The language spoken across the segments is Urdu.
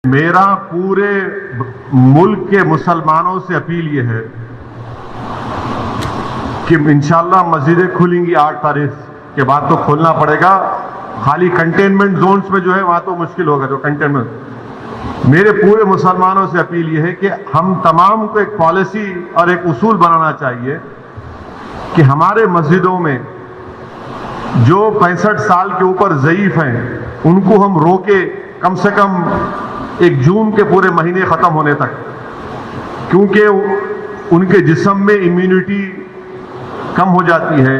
میرا پورے ملک کے مسلمانوں سے اپیل یہ ہے کہ انشاءاللہ مسجدیں کھلیں گی 8 تاریخ کے بعد، تو کھولنا پڑے گا. خالی کنٹینمنٹ زونز میں جو ہے وہاں تو مشکل ہوگا. جو کنٹینمنٹ، میرے پورے مسلمانوں سے اپیل یہ ہے کہ ہم تمام کو ایک پالیسی اور ایک اصول بنانا چاہیے کہ ہمارے مسجدوں میں جو 65 سال کے اوپر ضعیف ہیں ان کو ہم روکے کم سے کم 1 جون کے پورے مہینے ختم ہونے تک، کیونکہ ان کے جسم میں امیونٹی کم ہو جاتی ہے.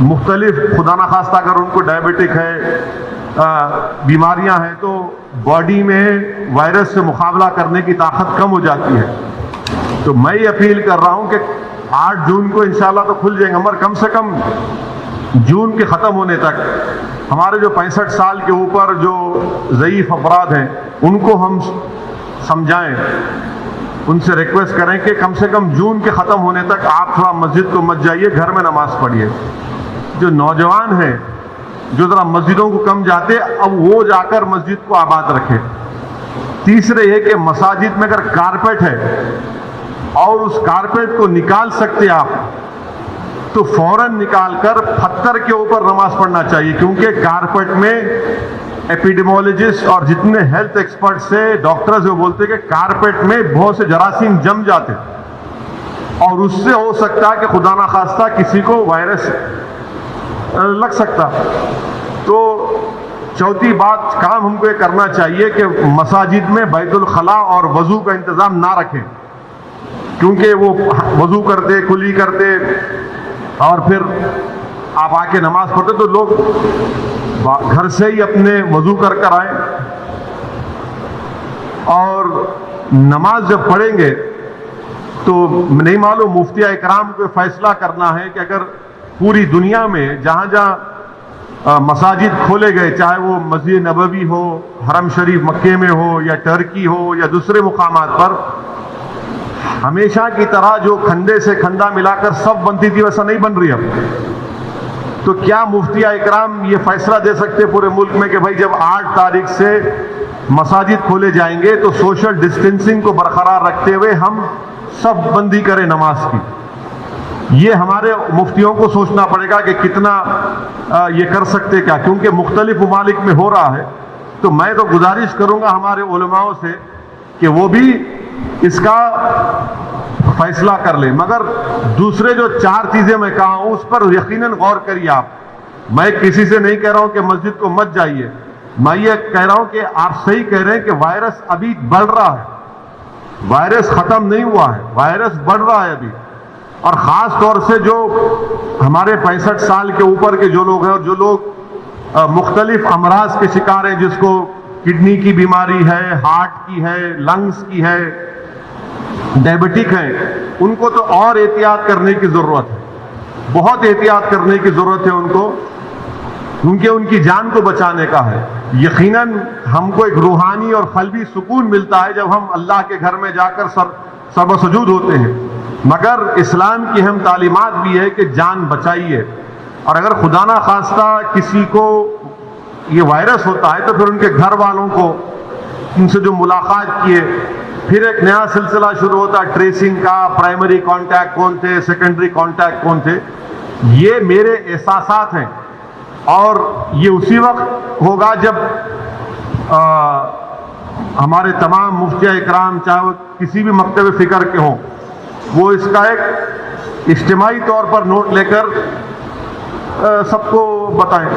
مختلف خدا نخواستہ اگر ان کو ڈائبٹک ہے، بیماریاں ہیں، تو باڈی میں وائرس سے مقابلہ کرنے کی طاقت کم ہو جاتی ہے. تو میں یہ اپیل کر رہا ہوں کہ 8 جون کو انشاءاللہ تو کھل جائیں گے، مگر کم سے کم جون کے ختم ہونے تک ہمارے جو 65 سال کے اوپر جو ضعیف افراد ہیں ان کو ہم سمجھائیں، ان سے ریکویسٹ کریں کہ کم سے کم جون کے ختم ہونے تک آپ تھوڑا مسجد کو مت جائیے، گھر میں نماز پڑھیے. جو نوجوان ہیں جو ذرا مسجدوں کو کم جاتے، اب وہ جا کر مسجد کو آباد رکھے. تیسرے یہ کہ مساجد میں اگر کارپیٹ ہے اور اس کارپیٹ کو نکال سکتے آپ تو فوراً نکال کر پتھر کے اوپر نماز پڑھنا چاہیے، کیونکہ کارپیٹ میں ایپیڈیمولوجسٹ اور جتنے ہیلتھ ایکسپرٹس ہیں، ڈاکٹرز، وہ بولتے ہیں کہ کارپیٹ میں بہت سے جراثیم جم جاتے اور اس سے ہو سکتا ہے کہ خدا نخواستہ کسی کو وائرس لگ سکتا. تو چوتھی بات، کام ہم کو یہ کرنا چاہیے کہ مساجد میں بیت الخلاء اور وضو کا انتظام نہ رکھیں، کیونکہ وہ وضو کرتے، کلی کرتے اور پھر آپ آ کے نماز پڑھتے، تو لوگ گھر سے ہی اپنے وضو کر کر آئیں. اور نماز جب پڑھیں گے تو نہیں معلوم، مفتی اکرام کو فیصلہ کرنا ہے کہ اگر پوری دنیا میں جہاں جہاں مساجد کھولے گئے، چاہے وہ مسجد نبوی ہو، حرم شریف مکے میں ہو، یا ٹرکی ہو، یا دوسرے مقامات پر، ہمیشہ کی طرح جو کھندے سے کھندا ملا کر سب بنتی تھی ویسا نہیں بن رہی اب. تو کیا مفتی اکرام یہ فیصلہ دے سکتے پورے ملک میں کہ بھائی جب 8 تاریخ سے مساجد کھولے جائیں گے تو سوشل ڈسٹینسنگ کو برقرار رکھتے ہوئے ہم سب بندی کریں نماز کی؟ یہ ہمارے مفتیوں کو سوچنا پڑے گا کہ کتنا یہ کر سکتے کیا، کیونکہ مختلف ممالک میں ہو رہا ہے. تو میں تو گزارش کروں گا ہمارے علماء سے کہ وہ بھی اس کا فیصلہ کر لیں. مگر دوسرے جو 4 چیزیں میں کہا ہوں اس پر یقیناً غور کریے آپ. میں کسی سے نہیں کہہ رہا ہوں کہ مسجد کو مت جائیے، میں یہ کہہ رہا ہوں کہ آپ صحیح کہہ رہے ہیں کہ وائرس ابھی بڑھ رہا ہے، وائرس ختم نہیں ہوا ہے، وائرس بڑھ رہا ہے ابھی. اور خاص طور سے جو ہمارے 65 سال کے اوپر کے جو لوگ ہیں اور جو لوگ مختلف امراض کے شکار ہیں، جس کو کڈنی کی بیماری ہے، ہارٹ کی ہے، لنگز کی ہے، ڈائبٹک ہیں، ان کو تو اور احتیاط کرنے کی ضرورت ہے، بہت احتیاط کرنے کی ضرورت ہے ان کو، کیونکہ ان کی جان کو بچانے کا ہے. یقیناً ہم کو ایک روحانی اور قلبی سکون ملتا ہے جب ہم اللہ کے گھر میں جا کر سر سجود ہوتے ہیں، مگر اسلام کی اہم تعلیمات بھی ہے کہ جان بچائیے. اور اگر خدا نہ خواستہ کسی کو یہ وائرس ہوتا ہے تو پھر ان کے گھر والوں کو، ان سے جو ملاقات کیے، پھر ایک نیا سلسلہ شروع ہوتا ہے ٹریسنگ کا. پرائمری کانٹیکٹ کون تھے، سیکنڈری کانٹیکٹ کون تھے. یہ میرے احساسات ہیں اور یہ اسی وقت ہوگا جب ہمارے تمام مفتی اکرام، چاہے وہ کسی بھی مکتب فکر کے ہوں، وہ اس کا ایک اجتماعی طور پر نوٹ لے کر سب کو بتائیں.